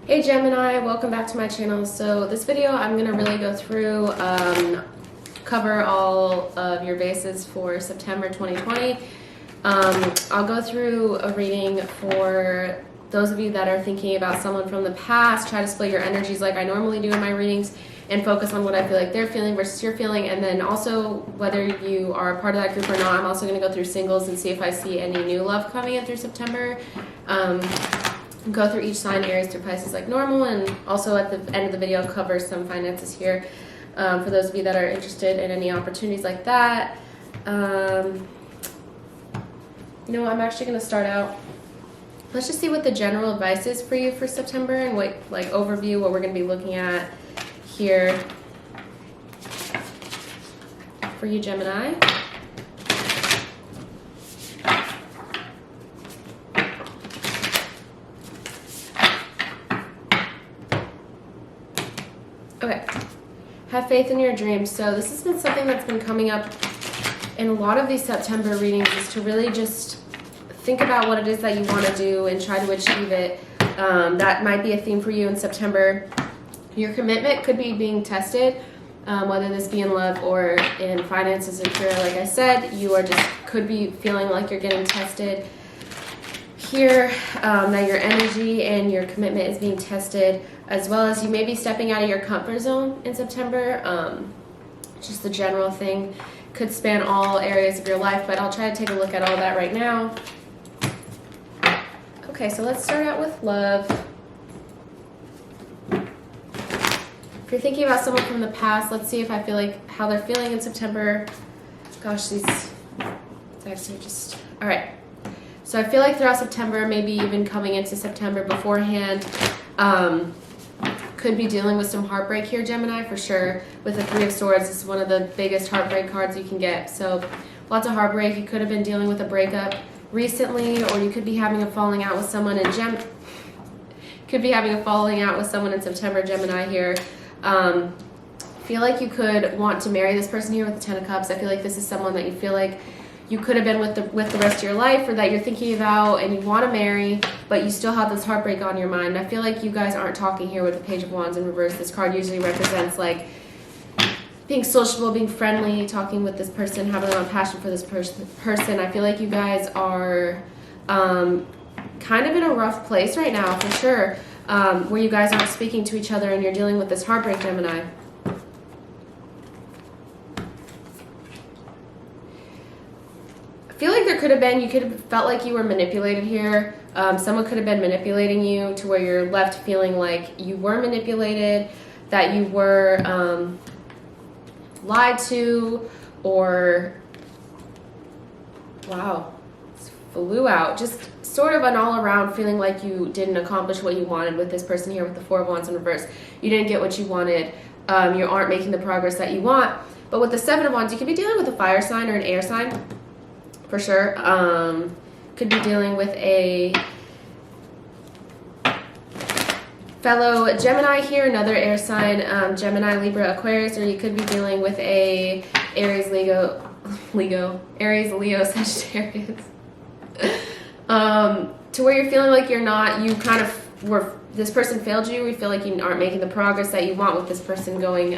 Hey Gemini, welcome back to my channel. So this video I'm going to really go through, cover all of your bases for September 2020. I'll go through a reading for those of you that are thinking about someone from the past, try to split your energies like I normally do in my readings and focus on what I feel like they're feeling versus you're feeling, and then also whether you are a part of that group or not. I'm also going to go through singles and see if I see any new love coming in through September. Go through each sign, Aries through Pisces like normal, and also at the end of the video cover some finances here for those of you that are interested in any opportunities like that. I'm actually going to start out. Let's just see what the general advice is for you for September and what, like, overview, what we're going to be looking at here for you, Gemini. Okay, have faith in your dreams. So this has been something that's been coming up in a lot of these September readings, is to really just think about what it is that you want to do and try to achieve it. That might be a theme for you in September. Your commitment could be being tested, whether this be in love or in finances and career. Like I said, you are just could be feeling like you're getting tested here, that your energy and your commitment is being tested, as well as you may be stepping out of your comfort zone in September. Just the general thing could span all areas of your life, but I'll try to take a look at all that right now. Okay, so let's start out with love. If you're thinking about someone from the past, let's see if I feel like how they're feeling in September. Gosh, it's actually just, all right. So I feel like throughout September, maybe even coming into September beforehand, could be dealing with some heartbreak here, Gemini, for sure. With the Three of Swords, this is one of the biggest heartbreak cards you can get. So lots of heartbreak. You could have been dealing with a breakup recently, or you could be having a falling out with someone in September, Gemini here. Feel like you could want to marry this person here with the Ten of Cups. I feel like this is someone that you feel like you could have been with the rest of your life, or that you're thinking about and you want to marry, but you still have this heartbreak on your mind. I feel like you guys aren't talking here with the Page of Wands in reverse. This card usually represents like being sociable, being friendly, talking with this person, having a lot of passion for this person. I feel like you guys are kind of in a rough place right now, for sure, where you guys aren't speaking to each other and you're dealing with this heartbreak, Gemini. I feel like there could have been, you could have felt like you were manipulated here. Someone could have been manipulating you to where you're left feeling like you were manipulated, that you were lied to, or, wow, flew out. Just sort of an all-around feeling like you didn't accomplish what you wanted with this person here with the Four of Wands in reverse. You didn't get what you wanted. You aren't making the progress that you want. But with the Seven of Wands, you could be dealing with a fire sign or an air sign, for sure. Could be dealing with a fellow Gemini here, another air sign, Gemini, Libra, Aquarius, or you could be dealing with a Aries, Leo, Sagittarius. To where you're feeling like you kind of were, this person failed you. You feel like you aren't making the progress that you want with this person going,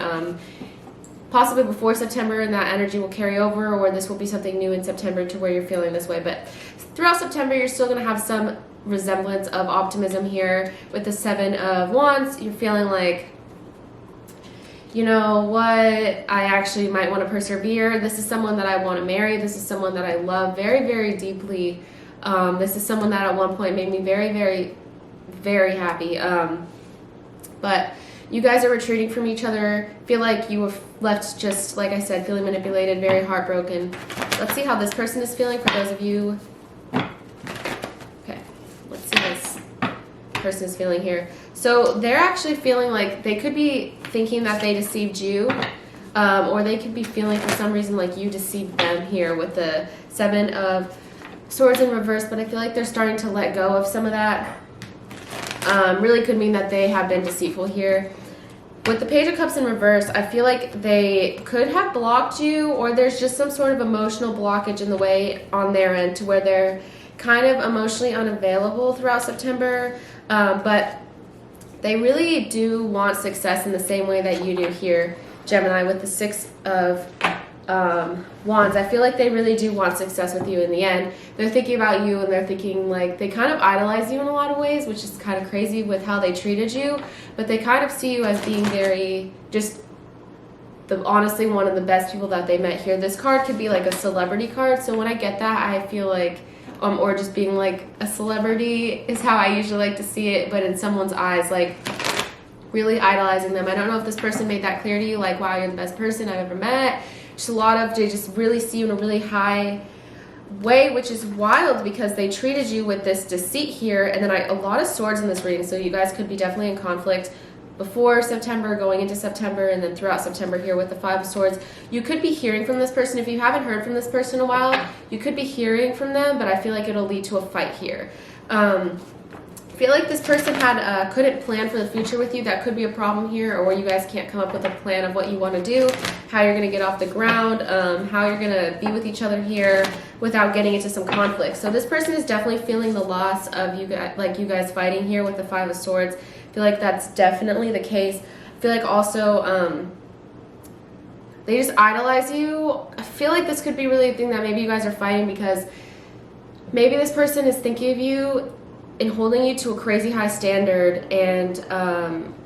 possibly before September, and that energy will carry over, or this will be something new in September to where you're feeling this way. But throughout September, you're still going to have some resemblance of optimism here with the Seven of Wands. You're feeling like, you know what, I actually might want to persevere. This is someone that I want to marry. This is someone that I love very, very deeply. This is someone that at one point made me very, very, very happy. But you guys are retreating from each other. Feel like you were left, just like I said, feeling manipulated, very heartbroken. Let's see how this person is feeling for those of you. Okay, let's see how this person is feeling here. So they're actually feeling like they could be thinking that they deceived you, or they could be feeling for some reason like you deceived them here with the Seven of Swords in reverse. But I feel like they're starting to let go of some of that. Really could mean that they have been deceitful here. With the Page of Cups in reverse, I feel like they could have blocked you, or there's just some sort of emotional blockage in the way on their end to where they're kind of emotionally unavailable throughout September, but They really do want success in the same way that you do here, Gemini, with the Six of Wands. I feel like they really do want success with you in the end. They're thinking about you, and they're thinking, like, they kind of idolize you in a lot of ways, which is kind of crazy with how they treated you, but they kind of see you as being very, just honestly one of the best people that they met here. This card could be like a celebrity card, so when I get that, I feel like or just being like a celebrity is how I usually like to see it, but in someone's eyes, like really idolizing them. I don't know if this person made that clear to you, like, wow, you're the best person I've ever met. Just a lot of, they just really see you in a really high way, which is wild because they treated you with this deceit here, and then a lot of swords in this reading, so you guys could be definitely in conflict before September, going into September, and then throughout September here with the Five of Swords. You could be hearing from this person. If you haven't heard from this person in a while, you could be hearing from them, but I feel like it'll lead to a fight here. I feel like this person couldn't plan for the future with you. That could be a problem here, or you guys can't come up with a plan of what you want to do, how you're going to get off the ground, how you're going to be with each other here without getting into some conflict. So this person is definitely feeling the loss of you guys, like you guys fighting here with the Five of Swords. I feel like that's definitely the case. I feel like also they just idolize you. I feel like this could be really a thing that maybe you guys are fighting because maybe this person is thinking of you and holding you to a crazy high standard, and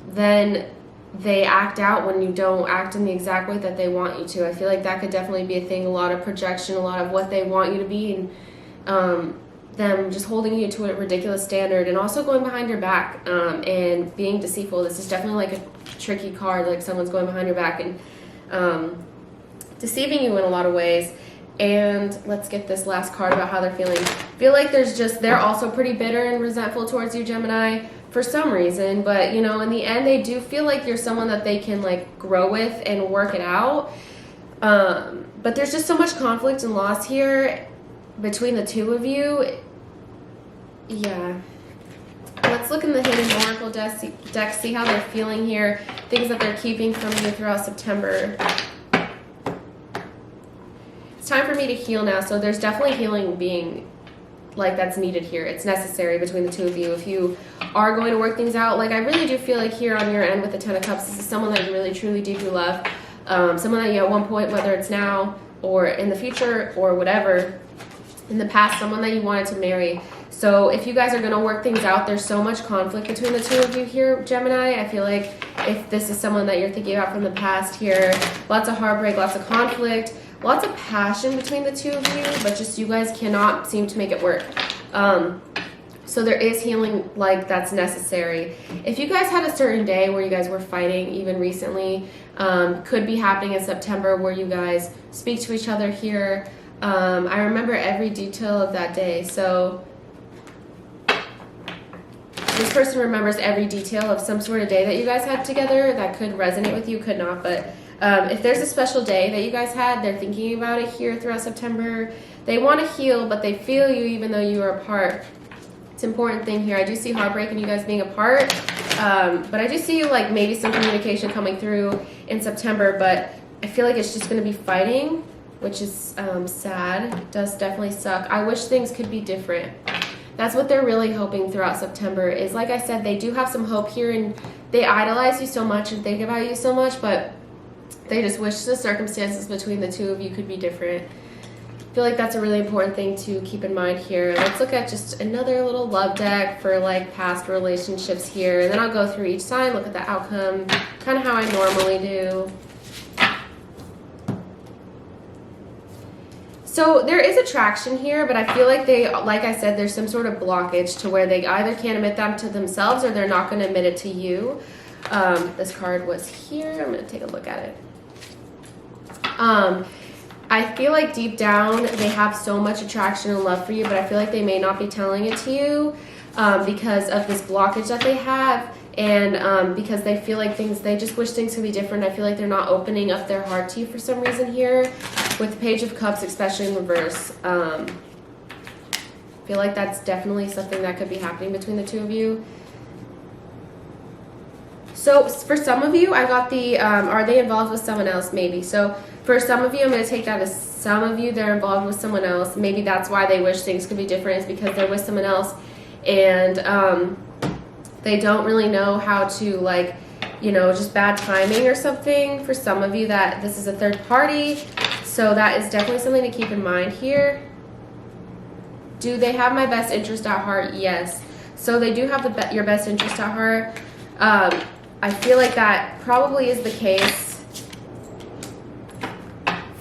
then they act out when you don't act in the exact way that they want you to. I feel like that could definitely be a thing, a lot of projection, a lot of what they want you to be, and them just holding you to a ridiculous standard, and also going behind your back and being deceitful. This is definitely like a tricky card, like someone's going behind your back and deceiving you in a lot of ways. And let's get this last card about how they're feeling. I feel like they're also pretty bitter and resentful towards you, Gemini, for some reason. But, you know, in the end, they do feel like you're someone that they can, like, grow with and work it out. But there's just so much conflict and loss here between the two of you. Yeah. Let's look in the Hidden Oracle deck, see how they're feeling here. Things that they're keeping from you throughout September. It's time for me to heal now, so there's definitely healing being, like, that's needed here. It's necessary between the two of you. If you are going to work things out, like, I really do feel like here on your end with the Ten of Cups, this is someone that you really, truly, deeply love. Someone that you at one point, whether it's now or in the future or whatever, in the past, someone that you wanted to marry. So if you guys are going to work things out, there's so much conflict between the two of you here, Gemini. I feel like if this is someone that you're thinking about from the past here, lots of heartbreak, lots of conflict, lots of passion between the two of you, but just you guys cannot seem to make it work. So there is healing, like, that's necessary. If you guys had a certain day where you guys were fighting, even recently, could be happening in September where you guys speak to each other here. I remember every detail of that day. So this person remembers every detail of some sort of day that you guys had together that could resonate with you, could not, but if there's a special day that you guys had, they're thinking about it here throughout September. They want to heal, but they feel you even though you are apart. It's an important thing here. I do see heartbreak and you guys being apart, but I do see you, like, maybe some communication coming through in September, but I feel like it's just going to be fighting, which is sad. It does definitely suck. I wish things could be different. That's what they're really hoping throughout September is, like I said, they do have some hope here, and they idolize you so much and think about you so much, but they just wish the circumstances between the two of you could be different. I feel like that's a really important thing to keep in mind here. Let's look at just another little love deck for, like, past relationships here, and then I'll go through each sign, look at the outcome, kind of how I normally do. So there is attraction here, but I feel like like I said, there's some sort of blockage to where they either can't admit that to themselves or they're not going to admit it to you. This card was here. I'm going to take a look at it. I feel like deep down they have so much attraction and love for you, but I feel like they may not be telling it to you because of this blockage that they have, and because they feel like they just wish things could be different. I feel like they're not opening up their heart to you for some reason here with the Page of Cups, especially in reverse. I feel like that's definitely something that could be happening between the two of you. So for some of you, I got the, are they involved with someone else? Maybe. So for some of you, I'm going to take that as some of you, they're involved with someone else. Maybe that's why they wish things could be different, is because they're with someone else. And They don't really know how to, like, you know, just bad timing or something. For some of you, that this is a third party. So that is definitely something to keep in mind here. Do they have my best interest at heart? Yes. So they do have your best interest at heart. I feel like that probably is the case.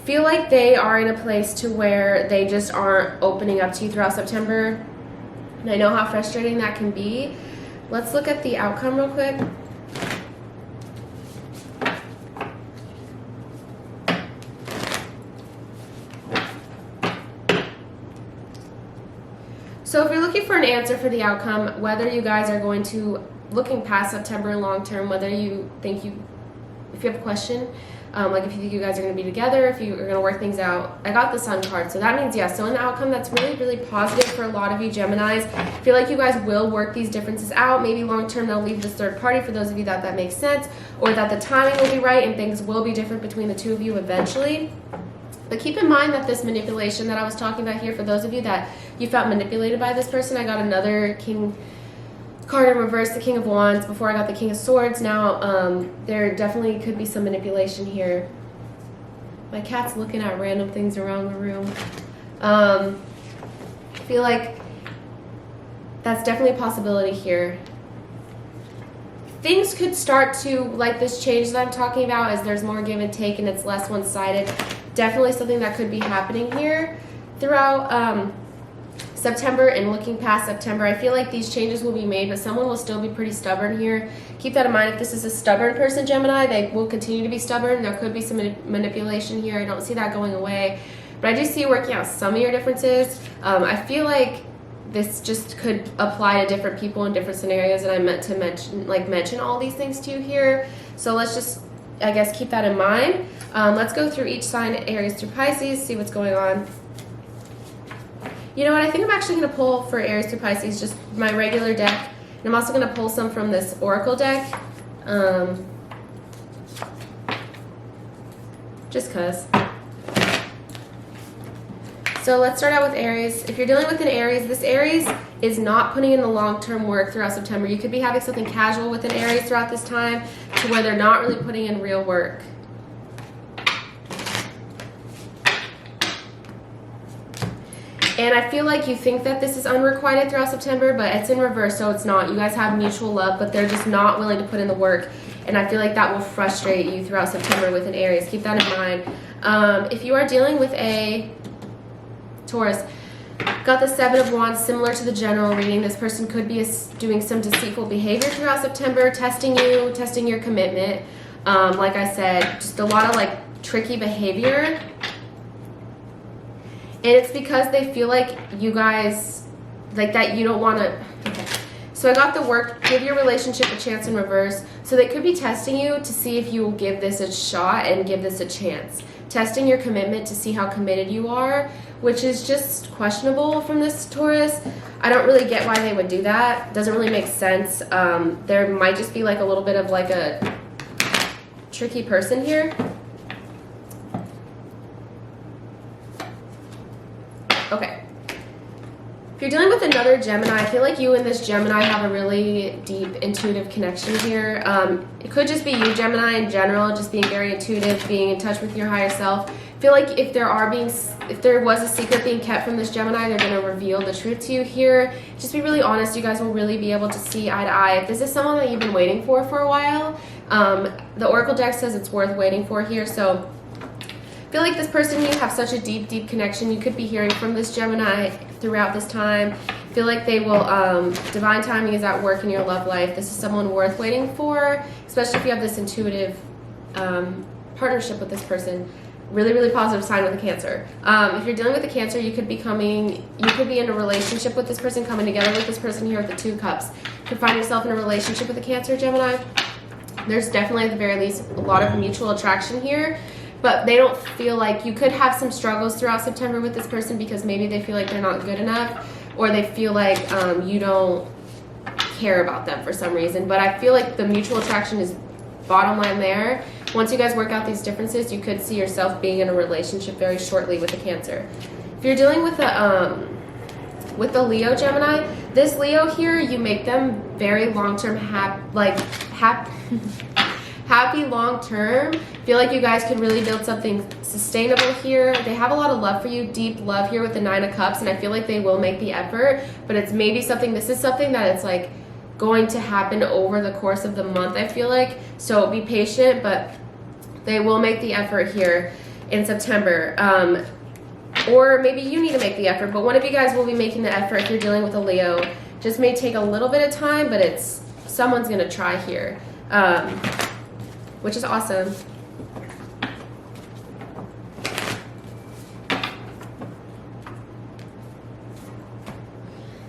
Feel like they are in a place to where they just aren't opening up to you throughout September. And I know how frustrating that can be. Let's look at the outcome real quick. So if you're looking for an answer for the outcome, whether you guys are going to, looking past September long term, whether you think if you have a question, like if you think you guys are going to be together, if you are going to work things out, I got the Sun card. So that means yes. So in the outcome, that's really, really positive for a lot of you Geminis. I feel like you guys will work these differences out. Maybe long term they'll leave this third party for those of you that makes sense, or that the timing will be right and things will be different between the two of you eventually. But keep in mind that this manipulation that I was talking about here, for those of you that you felt manipulated by this person, I got another King card in reverse, the King of Wands. Before I got the King of Swords. Now, there definitely could be some manipulation here. My cat's looking at random things around the room. I feel like that's definitely a possibility here. Things could start to, like this change that I'm talking about, as there's more give and take and it's less one-sided. Definitely something that could be happening here throughout September and looking past September. I feel like these changes will be made, but someone will still be pretty stubborn here. Keep that in mind. If this is a stubborn person, Gemini, they will continue to be stubborn. There could be some manipulation here. I don't see that going away, but I do see you working out some of your differences. I feel like this just could apply to different people in different scenarios, and I meant to mention all these things to you here. So let's just, I guess, keep that in mind. Let's go through each sign, Aries through Pisces, see what's going on. You know what? I think I'm actually going to pull for Aries through Pisces just my regular deck. And I'm also going to pull some from this Oracle deck. Just because. So let's start out with Aries. If you're dealing with an Aries, this Aries is not putting in the long-term work throughout September. You could be having something casual with an Aries throughout this time to where they're not really putting in real work. And I feel like you think that this is unrequited throughout September, but it's in reverse, so it's not. You guys have mutual love, but they're just not willing to put in the work. And I feel like that will frustrate you throughout September with an Aries. Keep that in mind. If you are dealing with a Taurus, got the Seven of Wands, similar to the general reading. This person could be doing some deceitful behavior throughout September, testing you, testing your commitment. Like I said, just a lot of like tricky behavior. And it's because they feel like you guys, like that you don't want to, okay. So I got the work, give your relationship a chance in reverse. So they could be testing you to see if you will give this a shot and give this a chance. Testing your commitment to see how committed you are, which is just questionable from this Taurus. I don't really get why they would do that. Doesn't really make sense. There might just be like a little bit of like a tricky person here. Okay. If you're dealing with another Gemini, I feel like you and this Gemini have a really deep intuitive connection here. It could just be you, Gemini, in general, just being very intuitive, being in touch with your higher self. I feel like if there was a secret being kept from this Gemini, they're going to reveal the truth to you here. Just be really honest. You guys will really be able to see eye to eye. If this is someone that you've been waiting for a while, the Oracle deck says it's worth waiting for here. So I feel like this person, you have such a deep, deep connection. You could be hearing from this Gemini throughout this time. I feel like they will, divine timing is at work in your love life. This is someone worth waiting for, especially if you have this intuitive partnership with this person. Really, really positive sign with a Cancer. If you're dealing with a Cancer, you could be in a relationship with this person, coming together with this person here with the Two Cups. You could find yourself in a relationship with a Cancer, Gemini. There's definitely, at the very least, a lot of mutual attraction here. But they don't feel like, you could have some struggles throughout September with this person because maybe they feel like they're not good enough, or they feel like you don't care about them for some reason. But I feel like the mutual attraction is bottom line there. Once you guys work out these differences, you could see yourself being in a relationship very shortly with a Cancer. If you're dealing with a with the Leo, Gemini, this Leo here, you make them very long-term happy long-term. Feel like you guys can really build something sustainable here. They have a lot of love for you, deep love here with the 9 of Cups, and I feel like they will make the effort, but it's maybe something, this is something that it's like going to happen over the course of the month, I feel like. So be patient, but they will make the effort here in September. Or maybe you need to make the effort, but one of you guys will be making the effort if you're dealing with a Leo. Just may take a little bit of time, but it's someone's gonna try here, which is awesome.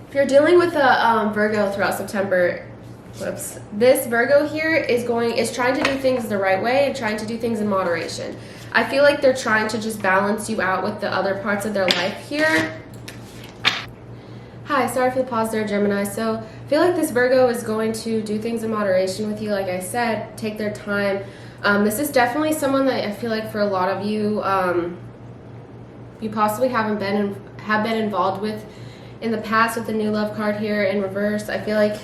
If you're dealing with a Virgo throughout September, this Virgo here is trying to do things the right way and trying to do things in moderation. I feel like they're trying to just balance you out with the other parts of their life here. Hi, sorry for the pause there, Gemini. So I feel like this Virgo is going to do things in moderation with you. Like I said, take their time. This is definitely someone that I feel like for a lot of you, you possibly have been involved with in the past with the New Love card here in reverse. I feel like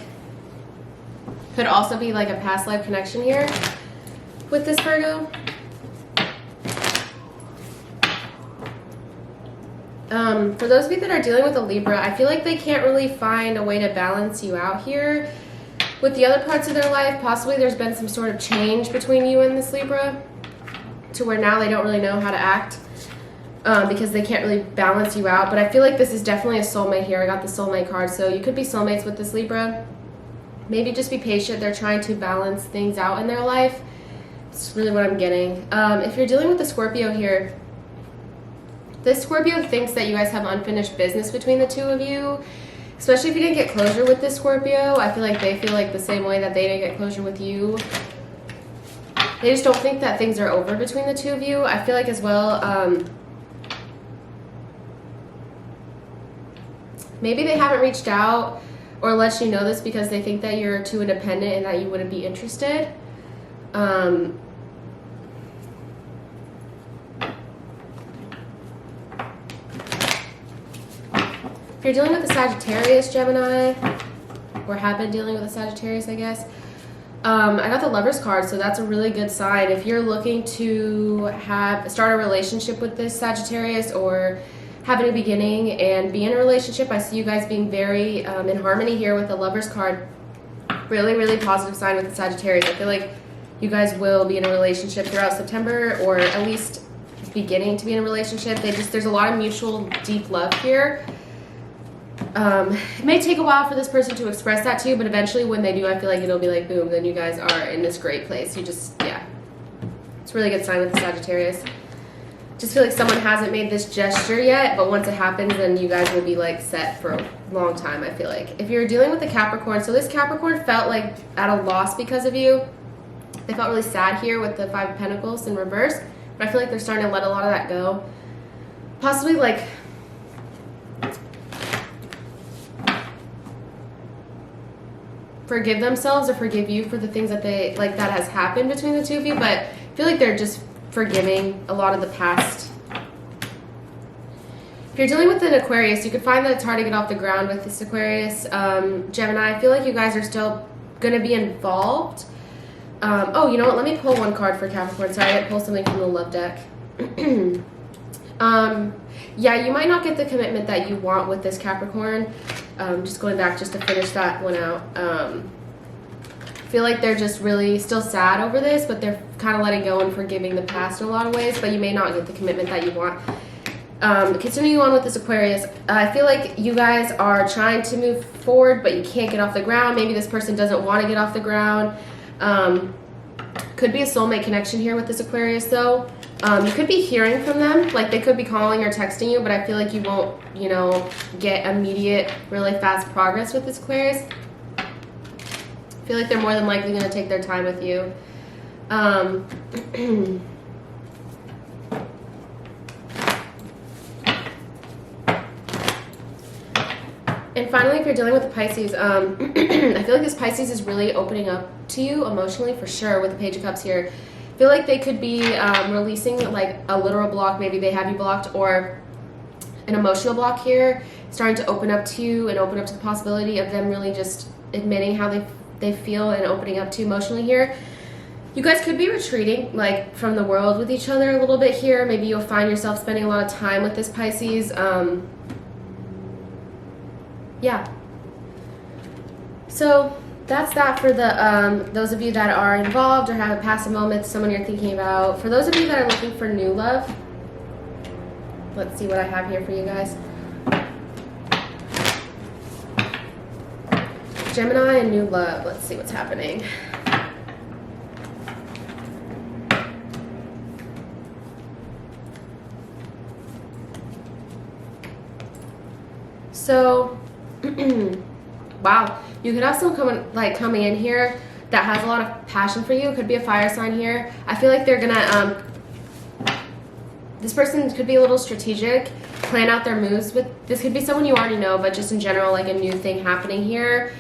could also be like a past life connection here with this Virgo. For those of you that are dealing with a Libra, I feel like they can't really find a way to balance you out here with the other parts of their life. Possibly there's been some sort of change between you and this Libra to where now they don't really know how to act because they can't really balance you out. But I feel like this is definitely a soulmate here. I got the soulmate card, so you could be soulmates with this Libra. Maybe just be patient. They're trying to balance things out in their life. It's really what I'm getting. If you're dealing with a Scorpio here, this Scorpio thinks that you guys have unfinished business between the two of you, especially if you didn't get closure with this Scorpio. I feel like they feel like the same way that they didn't get closure with you. They just don't think that things are over between the two of you. I feel like as well, maybe they haven't reached out or let you know this because they think that you're too independent and that you wouldn't be interested. If you're dealing with a Sagittarius, Gemini, or have been dealing with a Sagittarius, I guess, I got the Lovers card, so that's a really good sign. If you're looking to start a relationship with this Sagittarius or have a new beginning and be in a relationship, I see you guys being very in harmony here with the Lovers card. Really, really positive sign with the Sagittarius. I feel like you guys will be in a relationship throughout September, or at least beginning to be in a relationship. There's a lot of mutual deep love here. It may take a while for this person to express that to you, but eventually when they do, I feel like it'll be like, boom, then you guys are in this great place. It's a really good sign with the Sagittarius. Just feel like someone hasn't made this gesture yet, but once it happens, then you guys will be like set for a long time, I feel like. If you're dealing with a Capricorn, so this Capricorn felt like at a loss because of you. They felt really sad here with the 5 of Pentacles in reverse, but I feel like they're starting to let a lot of that go. Possibly like forgive themselves or forgive you for the things that that has happened between the two of you, but I feel like they're just forgiving a lot of the past. If you're dealing with an Aquarius, you can find that it's hard to get off the ground with this Aquarius. Gemini, I feel like you guys are still going to be involved. Oh, you know what? Let me pull one card for Capricorn. Sorry, I didn't pull something from the love deck. Yeah, you might not get the commitment that you want with this Capricorn. Just going back just to finish that one out. I feel like they're just really still sad over this, but they're kind of letting go and forgiving the past in a lot of ways, but you may not get the commitment that you want. Continuing on with this Aquarius, I feel like you guys are trying to move forward, but you can't get off the ground. Maybe this person doesn't want to get off the ground. Could be a soulmate connection here with this Aquarius, though. You could be hearing from them, like they could be calling or texting you, but I feel like you won't, get immediate, really fast progress with this Aquarius. I feel like they're more than likely going to take their time with you. And finally, if you're dealing with the Pisces, I feel like this Pisces is really opening up to you emotionally for sure with the Page of Cups here. I feel like they could be releasing like a literal block. Maybe they have you blocked, or an emotional block here, starting to open up to you and open up to the possibility of them really just admitting how they feel and opening up to you emotionally here. You guys could be retreating like from the world with each other a little bit here. Maybe you'll find yourself spending a lot of time with this Pisces. Yeah. So that's that for the those of you that are involved or have a passive moment, someone you're thinking about. For those of you that are looking for new love, let's see what I have here for you guys. Gemini and new love. Let's see what's happening. So, wow, you could have someone coming in here that has a lot of passion for you. It could be a fire sign here. I feel like they're gonna this person could be a little strategic, plan out their moves with. This could be someone you already know, but just in general, like a new thing happening here.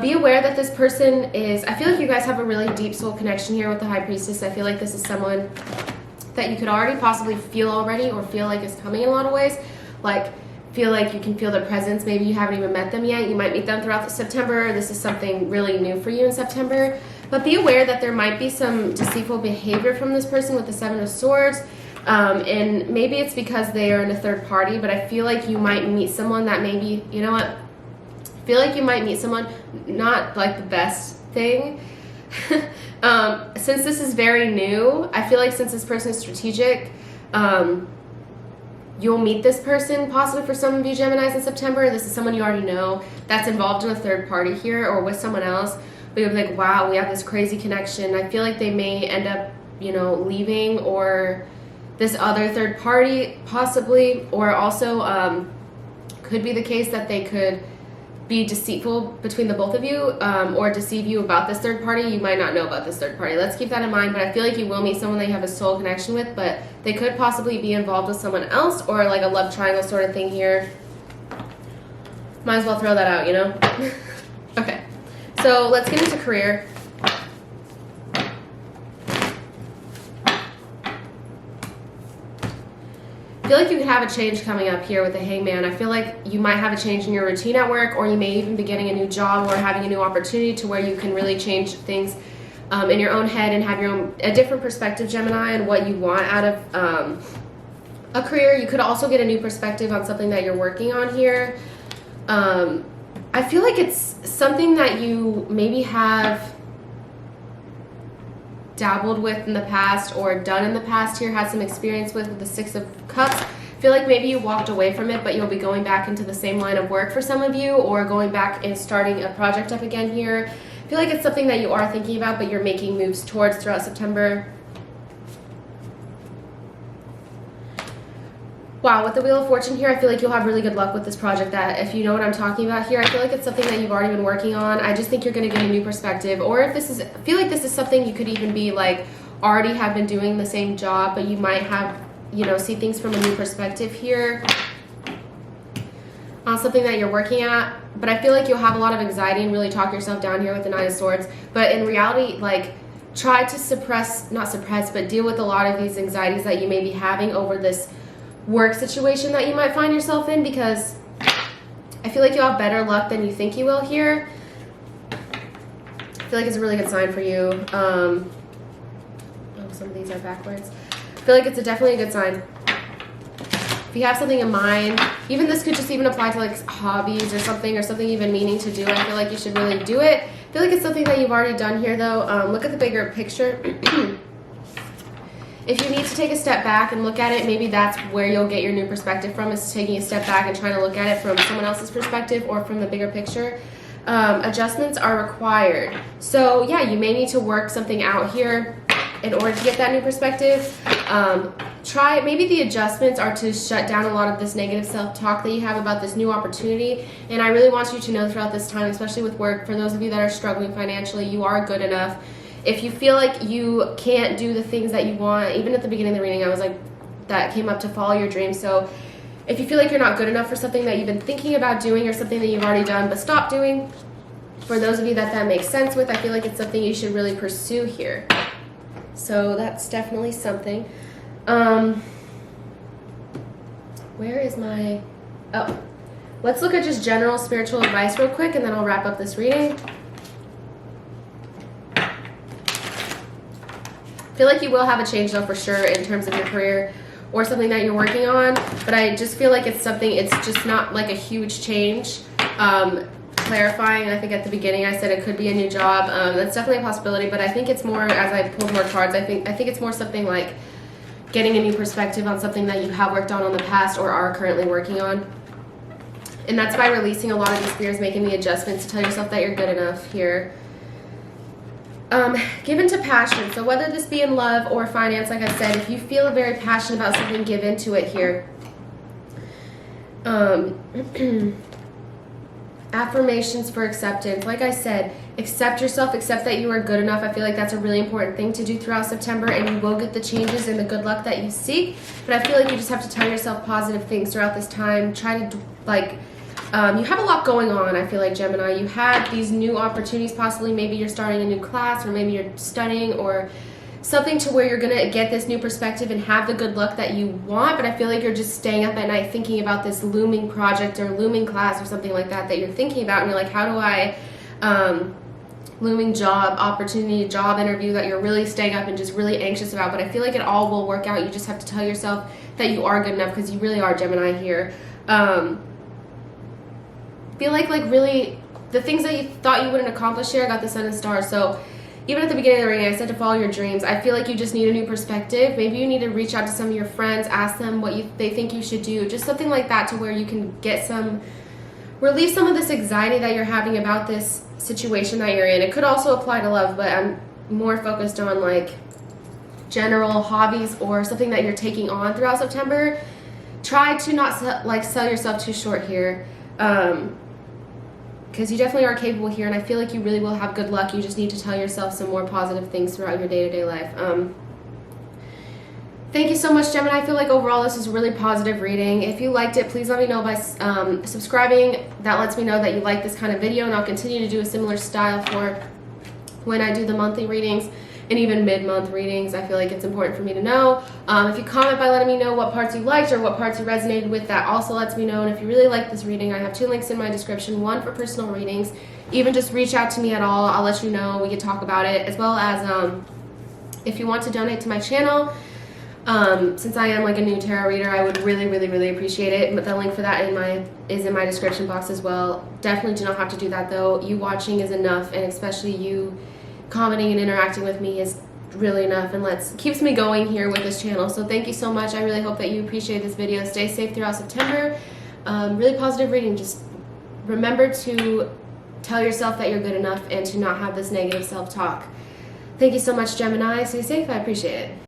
Be aware that this person is, I feel like you guys have a really deep soul connection here with the High Priestess. I feel like this is someone that you could already possibly feel already or feel like is coming in a lot of ways. Like, feel like you can feel their presence. Maybe you haven't even met them yet. You might meet them throughout September. This is something really new for you in September. But be aware that there might be some deceitful behavior from this person with the Seven of Swords. And maybe it's because they are in a third party, but I feel like you might meet someone that maybe, you know what? I feel like you might meet someone, not like the best thing. Since this is very new, I feel like since this person is strategic, you'll meet this person, possibly for some of you Geminis in September. This is someone you already know that's involved in a third party here or with someone else. But you'll be like, wow, we have this crazy connection. I feel like they may end up, you know, leaving, or this other third party possibly, or also could be the case that they could be deceitful between the both of you, or deceive you about this third party. You might not know about this third party. Let's keep that in mind. But I feel like you will meet someone that you have a soul connection with, but they could possibly be involved with someone else, or like a love triangle sort of thing here. Might as well throw that out, you know? Okay, so let's get into career. I feel like you could have a change coming up here with the Hangman. I feel like you might have a change in your routine at work, or you may even be getting a new job or having a new opportunity to where you can really change things in your own head and have a different perspective, Gemini, and what you want out of a career. You could also get a new perspective on something that you're working on here. I feel like it's something that you maybe have dabbled with in the past or done in the past here, had some experience with the Six of Cups. I feel like maybe you walked away from it, but you'll be going back into the same line of work for some of you, or going back and starting a project up again here. I feel like it's something that you are thinking about, but you're making moves towards throughout September. Wow, with the Wheel of Fortune here, I feel like you'll have really good luck with this project. That, if you know what I'm talking about here, I feel like it's something that you've already been working on. I just think you're going to get a new perspective. Or if this is, I feel like this is something you could even be like already have been doing the same job, but you might have, you know, see things from a new perspective here. Something that you're working at. But I feel like you'll have a lot of anxiety and really talk yourself down here with the Nine of Swords. But in reality, like, try to not suppress, but deal with a lot of these anxieties that you may be having over this work situation that you might find yourself in, because I feel like you'll have better luck than you think you will here. I feel like it's a really good sign for you. Oh, some of these are backwards. I feel like it's definitely a good sign. If you have something in mind, even this could just even apply to like hobbies or something you've been meaning to do. I feel like you should really do it. I feel like it's something that you've already done here though. Look at the bigger picture. If you need to take a step back and look at it, maybe that's where you'll get your new perspective from, is taking a step back and trying to look at it from someone else's perspective or from the bigger picture. Adjustments are required. So yeah, you may need to work something out here in order to get that new perspective. Maybe the adjustments are to shut down a lot of this negative self-talk that you have about this new opportunity. And I really want you to know throughout this time, especially with work, for those of you that are struggling financially, you are good enough. If you feel like you can't do the things that you want, even at the beginning of the reading, I was like, that came up to follow your dreams. So if you feel like you're not good enough for something that you've been thinking about doing, or something that you've already done but stopped doing, for those of you that makes sense with, I feel like it's something you should really pursue here. So that's definitely something. With where is my, oh, let's look at just general spiritual advice real quick, and then I'll wrap up this reading. I feel like you will have a change though for sure in terms of your career or something that you're working on, but I just feel like it's something, it's just not like a huge change. Clarifying, I think at the beginning I said it could be a new job. That's definitely a possibility, but I think it's more, as I pulled more cards, I think it's more something like getting a new perspective on something that you have worked on in the past or are currently working on. And that's by releasing a lot of these fears, making the adjustments to tell yourself that you're good enough here. Give into passion. So whether this be in love or finance, like I said, if you feel very passionate about something, give into it here. Affirmations for acceptance. Like I said, accept yourself, accept that you are good enough. I feel like that's a really important thing to do throughout September, and you will get the changes and the good luck that you seek. But I feel like you just have to tell yourself positive things throughout this time. Try to, like, you have a lot going on, I feel like, Gemini. You have these new opportunities, possibly maybe you're starting a new class, or maybe you're studying, or something to where you're going to get this new perspective and have the good luck that you want, but I feel like you're just staying up at night thinking about this looming project or looming class or something like that you're thinking about, and you're like, how do I, looming job opportunity, job interview that you're really staying up and just really anxious about, but I feel like it all will work out. You just have to tell yourself that you are good enough, because you really are, Gemini, here. Feel like really, the things that you thought you wouldn't accomplish here, I got the Sun and Stars, so even at the beginning of the reading, I said to follow your dreams. I feel like you just need a new perspective. Maybe you need to reach out to some of your friends, ask them what they think you should do. Just something like that, to where you can get relieve some of this anxiety that you're having about this situation that you're in. It could also apply to love, but I'm more focused on like general hobbies or something that you're taking on throughout September. Try to not sell yourself too short here. Because you definitely are capable here, and I feel like you really will have good luck. You just need to tell yourself some more positive things throughout your day-to-day life. Thank you so much, Gemini. I feel like overall this is a really positive reading. If you liked it, please let me know by subscribing. That lets me know that you like this kind of video, and I'll continue to do a similar style for when I do the monthly readings and even mid-month readings. I feel like it's important for me to know. If you comment by letting me know what parts you liked or what parts you resonated with, that also lets me know. And if you really like this reading, I have 2 links in my description, one for personal readings. Even just reach out to me at all, I'll let you know. We can talk about it, as well as if you want to donate to my channel. Since I am like a new tarot reader, I would really, really, really appreciate it. But the link for that is in my description box as well. Definitely do not have to do that though. You watching is enough, and especially you commenting and interacting with me is really enough, and keeps me going here with this channel. So thank you so much. I really hope that you appreciate this video. Stay safe throughout September. Really positive reading. Just remember to tell yourself that you're good enough and to not have this negative self-talk. Thank you so much, Gemini. Stay safe. I appreciate it.